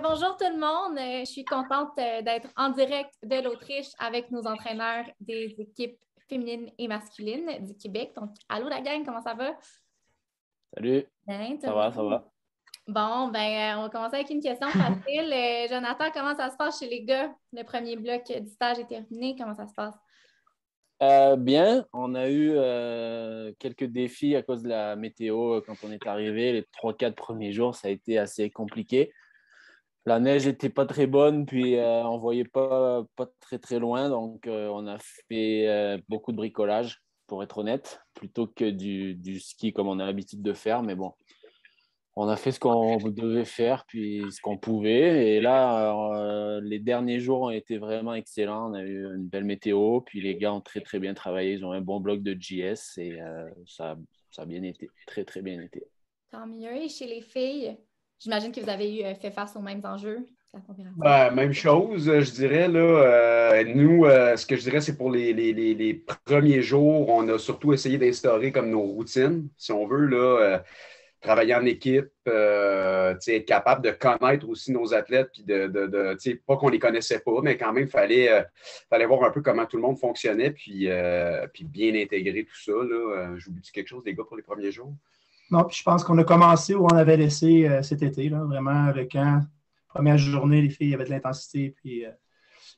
Bonjour tout le monde. Je suis contente d'être en direct de l'Autriche avec nos entraîneurs des équipes féminines et masculines du Québec. Donc, allô la gang, comment ça va? Salut, Bien, tout ça le va, ça monde. va. Bon, on va commencer avec une question facile. Jonathan, comment ça se passe chez les gars? Le premier bloc du stage est terminé. Comment ça se passe? Bien, on a eu quelques défis à cause de la météo quand on est arrivé. Les 3-4 premiers jours, ça a été assez compliqué. La neige n'était pas très bonne, puis on ne voyait pas très très loin. Donc, on a fait beaucoup de bricolage, pour être honnête, plutôt que du ski comme on a l'habitude de faire. Mais bon, on a fait ce qu'on devait faire, puis ce qu'on pouvait. Et là, les derniers jours ont été vraiment excellents. On a eu une belle météo, puis les gars ont très, très bien travaillé. Ils ont un bon bloc de JS et ça a bien été, très, très bien été. Tant mieux. Et chez les filles, j'imagine que vous avez fait face aux mêmes enjeux que la température. Même chose, je dirais. Là, nous, ce que je dirais, c'est pour les premiers jours, on a surtout essayé d'instaurer comme nos routines, si on veut, là, travailler en équipe, être capable de connaître aussi nos athlètes, puis pas qu'on les connaissait pas, mais quand même, fallait voir un peu comment tout le monde fonctionnait, puis bien intégrer tout ça. Là. J'oublie quelque chose, les gars, pour les premiers jours? Non, puis je pense qu'on a commencé où on avait laissé cet été, là, vraiment avec première journée, les filles avaient de l'intensité, puis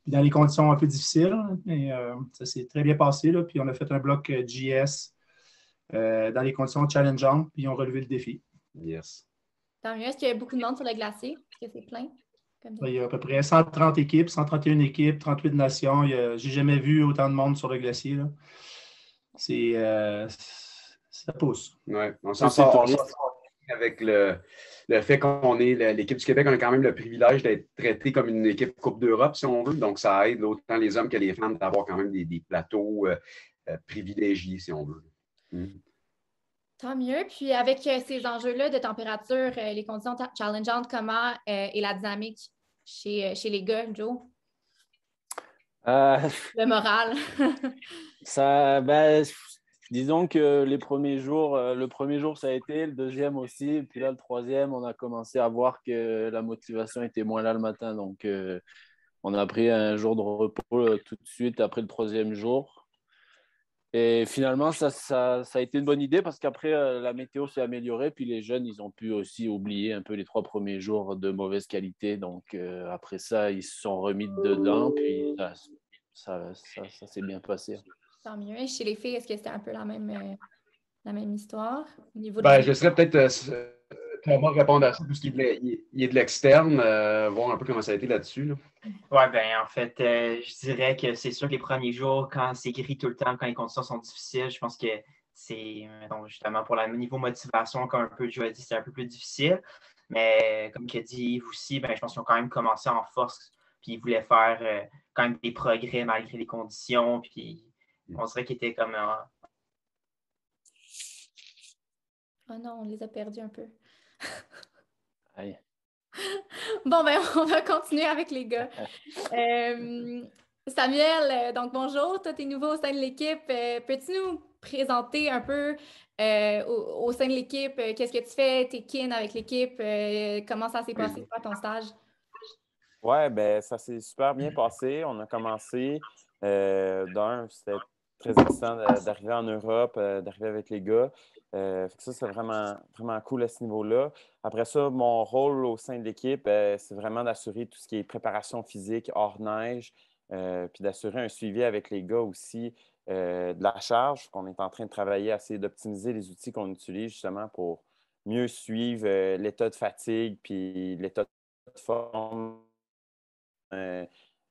dans les conditions un peu difficiles. Mais ça s'est très bien passé, là, puis on a fait un bloc JS dans les conditions challengeantes, puis ils ont relevé le défi. Yes. Tant mieux. Est-ce qu'il y a beaucoup de monde sur le glacier? Est-ce que c'est plein? Il y a à peu près 130 équipes, 131 équipes, 38 nations. J'ai jamais vu autant de monde sur le glacier. Là. Ça pousse. Ouais, on Tous s'en ces sort touristes. avec le fait qu'on est l'équipe du Québec, on a quand même le privilège d'être traité comme une équipe Coupe d'Europe, si on veut. Donc, ça aide autant les hommes que les femmes d'avoir quand même des plateaux privilégiés, si on veut. Tant mieux. Puis avec ces enjeux-là de température, les conditions challengeantes, comment est la dynamique chez les gars, Joe? Euh, Le moral. ben, disons que les premiers jours, le premier jour, ça a été, le deuxième aussi. Puis là, le troisième, on a commencé à voir que la motivation était moins là le matin. Donc, on a pris un jour de repos tout de suite après le troisième jour. Et finalement, ça a été une bonne idée parce qu'après, la météo s'est améliorée. Puis les jeunes, ils ont pu aussi oublier un peu les 3 premiers jours de mauvaise qualité. Donc, après ça, ils se sont remis dedans. Puis ça s'est bien passé. Tant mieux. Et chez les filles, est-ce que c'était un peu la même histoire au niveau Ben, de... je laisserais peut-être Thomas répondre à ça, puisqu'il est de l'externe, voir un peu comment ça a été là-dessus. Là. Oui, ben en fait, je dirais que c'est sûr que les premiers jours, quand c'est gris tout le temps, quand les conditions sont difficiles, je pense que c'est, donc justement, pour le niveau motivation, comme un peu Joe a dit, c'est un peu plus difficile. Mais comme tu as dit Yves aussi, ben, je pense qu'ils ont quand même commencé en force, puis ils voulaient faire quand même des progrès malgré les conditions, puis on dirait qu'ils étaient comme... Oh non, on les a perdus un peu. Aïe. Bon, on va continuer avec les gars. Samuel, donc bonjour, toi, tu es nouveau au sein de l'équipe. Peux-tu nous présenter un peu au sein de l'équipe, qu'est-ce que tu fais, tes kin avec l'équipe, comment ça s'est passé, toi, ton stage? Oui, ben ça s'est super bien passé. On a commencé c'était très excitant d'arriver en Europe, d'arriver avec les gars. Fait que ça, c'est vraiment, vraiment cool à ce niveau-là. Après ça, mon rôle au sein de l'équipe, c'est vraiment d'assurer tout ce qui est préparation physique hors neige, puis d'assurer un suivi avec les gars aussi de la charge. On est en train de travailler à essayer d'optimiser les outils qu'on utilise justement pour mieux suivre l'état de fatigue puis l'état de forme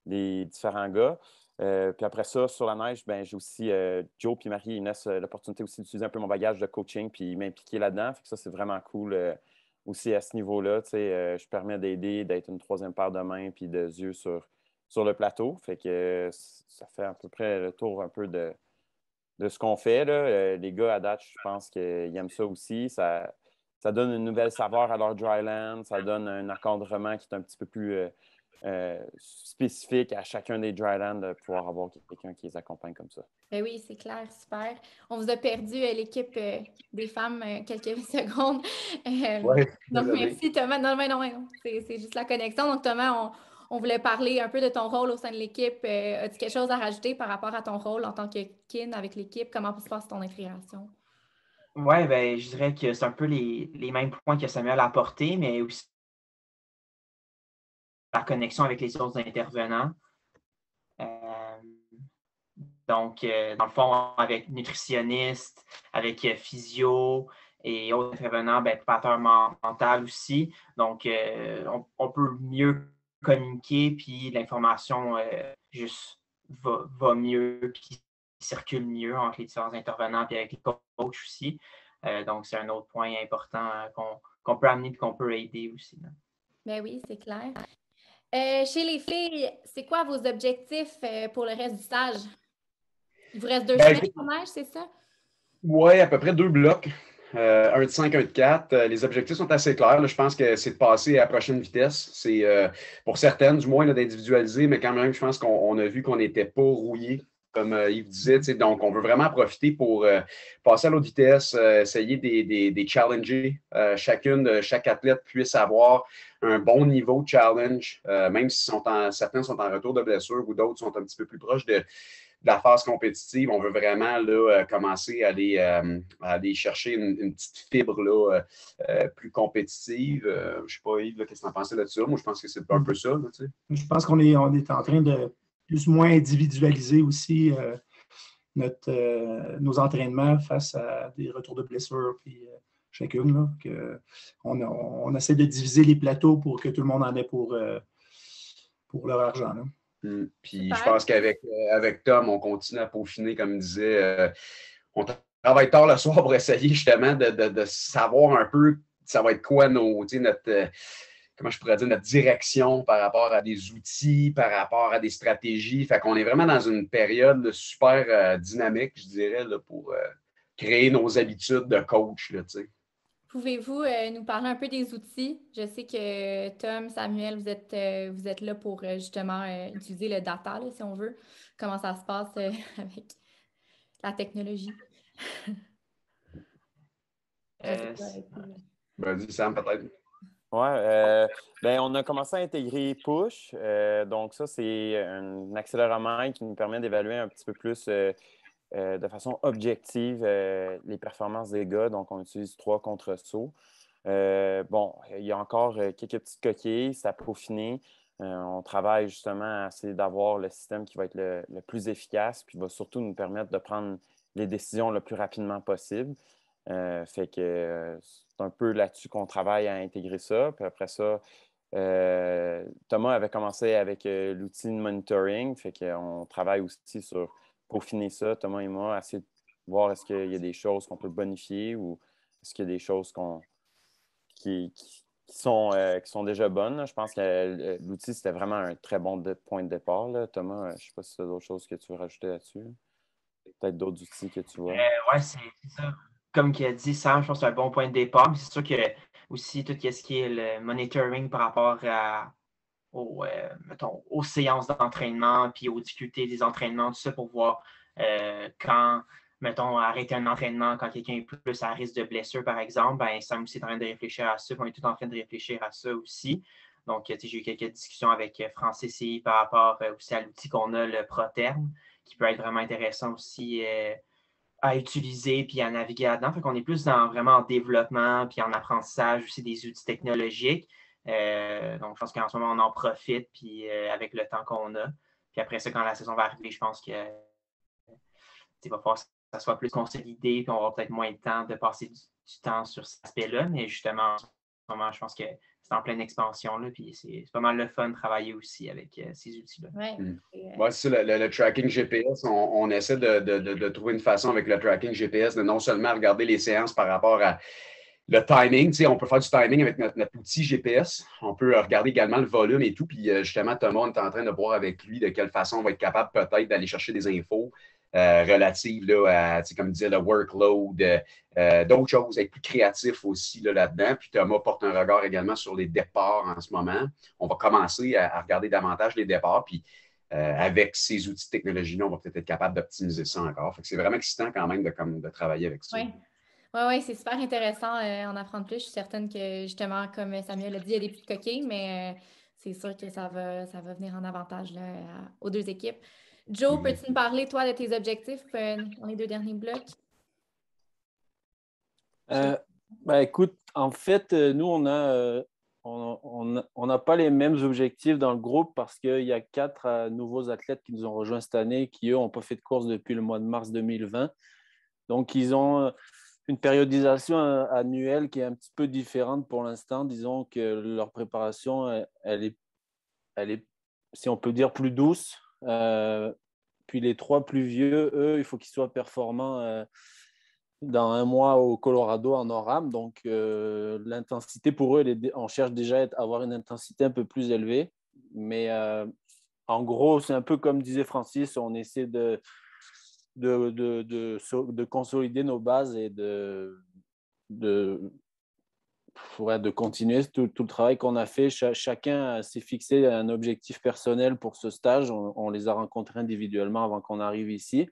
des différents gars. Puis après ça, sur la neige, ben, j'ai aussi Joe puis Marie et Inès l'opportunité aussi d'utiliser un peu mon bagage de coaching puis m'impliquer là-dedans. Fait que ça, c'est vraiment cool aussi à ce niveau-là. Je permets d'aider, d'être une troisième paire de mains puis de yeux sur le plateau. Fait que ça fait à peu près le tour un peu de ce qu'on fait. Là. Les gars, à date, je pense qu'ils aiment ça aussi. Ça donne une nouvelle saveur à leur dryland. Ça donne un encadrement qui est un petit peu plus spécifique à chacun des drylands de pouvoir avoir quelqu'un qui les accompagne comme ça. Ben oui, c'est clair, super. On vous a perdu l'équipe des femmes quelques secondes. Donc, merci Thomas. Non, c'est juste la connexion. Donc, Thomas, on voulait parler un peu de ton rôle au sein de l'équipe. As-tu quelque chose à rajouter par rapport à ton rôle en tant que kin avec l'équipe? Comment se passe ton intégration? Oui, ben, je dirais que c'est un peu les mêmes points que Samuel a apportés, mais aussi la connexion avec les autres intervenants. Donc, dans le fond, avec nutritionniste, avec physio et autres intervenants, préparateur mental aussi. Donc, on peut mieux communiquer, puis l'information juste va mieux, puis circule mieux entre les différents intervenants, puis avec les coachs aussi. Donc, c'est un autre point important qu'on peut amener et qu'on peut aider aussi. Là. Ben oui, c'est clair. Chez les filles, c'est quoi vos objectifs pour le reste du stage? Il vous reste 2 semaines au neige, c'est ça? Oui, à peu près 2 blocs. Un de 5, un de 4. Les objectifs sont assez clairs. Là. Je pense que c'est de passer à la prochaine vitesse. C'est pour certaines, du moins, d'individualiser, mais quand même, je pense qu'on a vu qu'on n'était pas rouillé, comme Yves disait. Donc, on veut vraiment profiter pour passer à l'autre vitesse, essayer des challenges. Chaque athlète puisse avoir un bon niveau de challenge, même si certains sont en retour de blessure ou d'autres sont un petit peu plus proches de la phase compétitive. On veut vraiment là, commencer à aller chercher une petite fibre là, plus compétitive. Je ne sais pas, Yves, qu'est-ce que tu en pensais là-dessus? Moi, je pense que c'est un peu ça. Là, tu sais. Je pense qu'on est en train de plus ou moins individualiser aussi nos entraînements face à des retours de blessures. Puis, chacune, là, on essaie de diviser les plateaux pour que tout le monde en ait pour leur argent. Là. Puis je pense qu'avec Tom, on continue à peaufiner, comme il disait. On travaille tard le soir pour essayer justement de savoir un peu ça va être quoi notre comment je pourrais dire, notre direction par rapport à des outils, par rapport à des stratégies. Fait qu'on est vraiment dans une période super dynamique, je dirais, là, pour créer nos habitudes de coach. Là, pouvez-vous nous parler un peu des outils? Je sais que Tom, Samuel, vous êtes là pour justement utiliser le data, là, si on veut. Comment ça se passe avec la technologie? Vas-y, Sam, peut-être. Oui, on a commencé à intégrer Push. Donc, ça, c'est un accéléromètre qui nous permet d'évaluer un petit peu plus de façon objective les performances des gars. Donc, on utilise 3 contre-sauts. Il y a encore quelques petites coquilles, c'est à peaufiner. On travaille justement à essayer d'avoir le système qui va être le plus efficace, puis va surtout nous permettre de prendre les décisions le plus rapidement possible. Fait que c'est un peu là-dessus qu'on travaille à intégrer ça. Puis après ça, Thomas avait commencé avec l'outil de monitoring. Fait qu'on travaille aussi sur peaufiner ça, Thomas et moi, essayer de voir est-ce qu'il y a des choses qu'on peut bonifier ou est-ce qu'il y a des choses qui sont déjà bonnes. Là. Je pense que l'outil, c'était vraiment un très bon point de départ. Là. Thomas, je ne sais pas si tu as d'autres choses que tu veux rajouter là-dessus. Peut-être d'autres outils que tu vois. Oui, c'est ça. Comme il a dit, Sam, je pense que c'est un bon point de départ. Mais c'est sûr que aussi tout ce qui est le monitoring par rapport aux séances d'entraînement puis aux difficultés des entraînements, tout ça pour voir quand, mettons, arrêter un entraînement quand quelqu'un est plus à risque de blessure, par exemple, Sam aussi est en train de réfléchir à ça. On est tous en train de réfléchir à ça aussi. Donc, j'ai eu quelques discussions avec Francis CCI par rapport aussi à l'outil qu'on a, le ProTerm, qui peut être vraiment intéressant aussi à utiliser puis à naviguer là-dedans. Fait qu'on est plus vraiment en développement puis en apprentissage aussi des outils technologiques. Donc, je pense qu'en ce moment, on en profite puis avec le temps qu'on a. Puis après ça, quand la saison va arriver, je pense que va falloir que ça soit plus consolidé puis on aura peut-être moins de temps de passer du temps sur cet aspect-là. Mais justement, en ce moment, je pense que c'est en pleine expansion, là, puis c'est pas mal le fun de travailler aussi avec ces outils-là. Ouais, c'est ça, le tracking GPS. On essaie de trouver une façon avec le tracking GPS de non seulement regarder les séances par rapport à le timing. Tu sais, on peut faire du timing avec notre outil GPS. On peut regarder également le volume et tout. Puis justement, Thomas, on est en train de voir avec lui de quelle façon on va être capable peut-être d'aller chercher des infos relatives là, à, comme disait, le workload, d'autres choses, être plus créatif aussi là-dedans. Puis Thomas porte un regard également sur les départs en ce moment. On va commencer à regarder davantage les départs. Puis avec ces outils de technologie-là, on va peut-être être capable d'optimiser ça encore. Fait que c'est vraiment excitant quand même de travailler avec ça. Oui. Oui, c'est super intéressant en apprendre plus. Je suis certaine que, justement, comme Samuel l'a dit, il y a des petites coquilles, mais c'est sûr que ça va venir en avantage là, aux deux équipes. Joe, peux-tu nous parler, toi, de tes objectifs dans les 2 derniers blocs? Écoute, en fait, nous, on n'a pas les mêmes objectifs dans le groupe parce qu'il y a 4 nouveaux athlètes qui nous ont rejoints cette année qui, eux, n'ont pas fait de course depuis le mois de mars 2020. Donc, ils ont une périodisation annuelle qui est un petit peu différente pour l'instant. Disons que leur préparation, elle est, si on peut dire, plus douce. Puis les 3 plus vieux, eux, il faut qu'ils soient performants dans 1 mois au Colorado en NORAM. Donc, l'intensité pour eux, on cherche déjà à avoir une intensité un peu plus élevée. Mais en gros, c'est un peu comme disait Francis, on essaie de consolider nos bases et de continuer tout le travail qu'on a fait. Chacun s'est fixé un objectif personnel pour ce stage. On les a rencontrés individuellement avant qu'on arrive ici.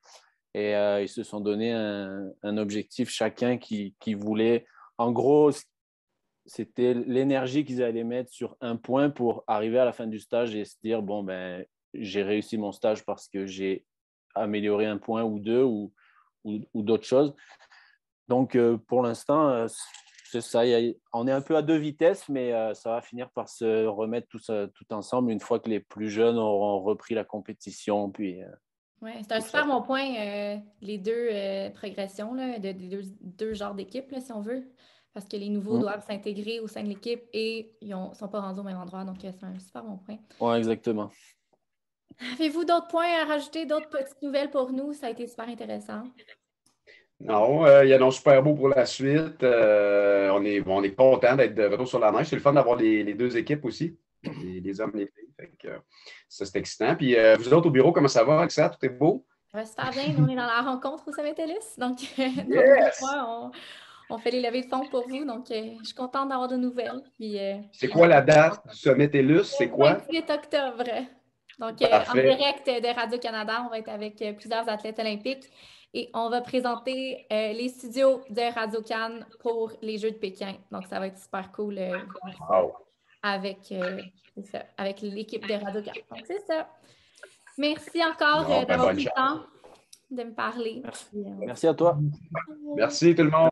Et ils se sont donné un objectif chacun qui voulait. En gros, c'était l'énergie qu'ils allaient mettre sur un point pour arriver à la fin du stage et se dire, bon, ben, j'ai réussi mon stage parce que j'ai amélioré 1 point ou 2 ou d'autres choses. Donc, pour l'instant, c'est ça. On est un peu à 2 vitesses, mais ça va finir par se remettre tout ensemble une fois que les plus jeunes auront repris la compétition. Puis, oui, c'est un super bon point, les 2 progressions là, des deux genres d'équipes, là, si on veut, parce que les nouveaux doivent s'intégrer au sein de l'équipe et ils ne sont pas rendus au même endroit. Donc, c'est un super bon point. Oui, exactement. Avez-vous d'autres points à rajouter, d'autres petites nouvelles pour nous? Ça a été super intéressant. Non, il y en a un super beau pour la suite. On est content d'être de retour sur la neige. C'est le fun d'avoir les 2 équipes aussi, les hommes et les filles. Fait que, ça, c'est excitant. Puis vous autres au bureau, comment ça va avec ça? Tout est beau? Ça va super bien. Nous, on est dans la rencontre au Sommet TELUS. Donc, Yes! on fait les levées de fonds pour vous. Donc, je suis contente d'avoir de nouvelles. Puis, c'est quoi la date du Sommet TELUS? C'est quoi? 28 octobre. Donc, en Parfait. direct de Radio-Canada, on va être avec plusieurs athlètes olympiques et on va présenter les studios de Radio-Can pour les Jeux de Pékin. Donc, ça va être super cool Wow. avec l'équipe de Radio-Can. Donc, c'est ça. Merci encore d'avoir pris le temps de me parler. Merci à toi. Merci tout le monde.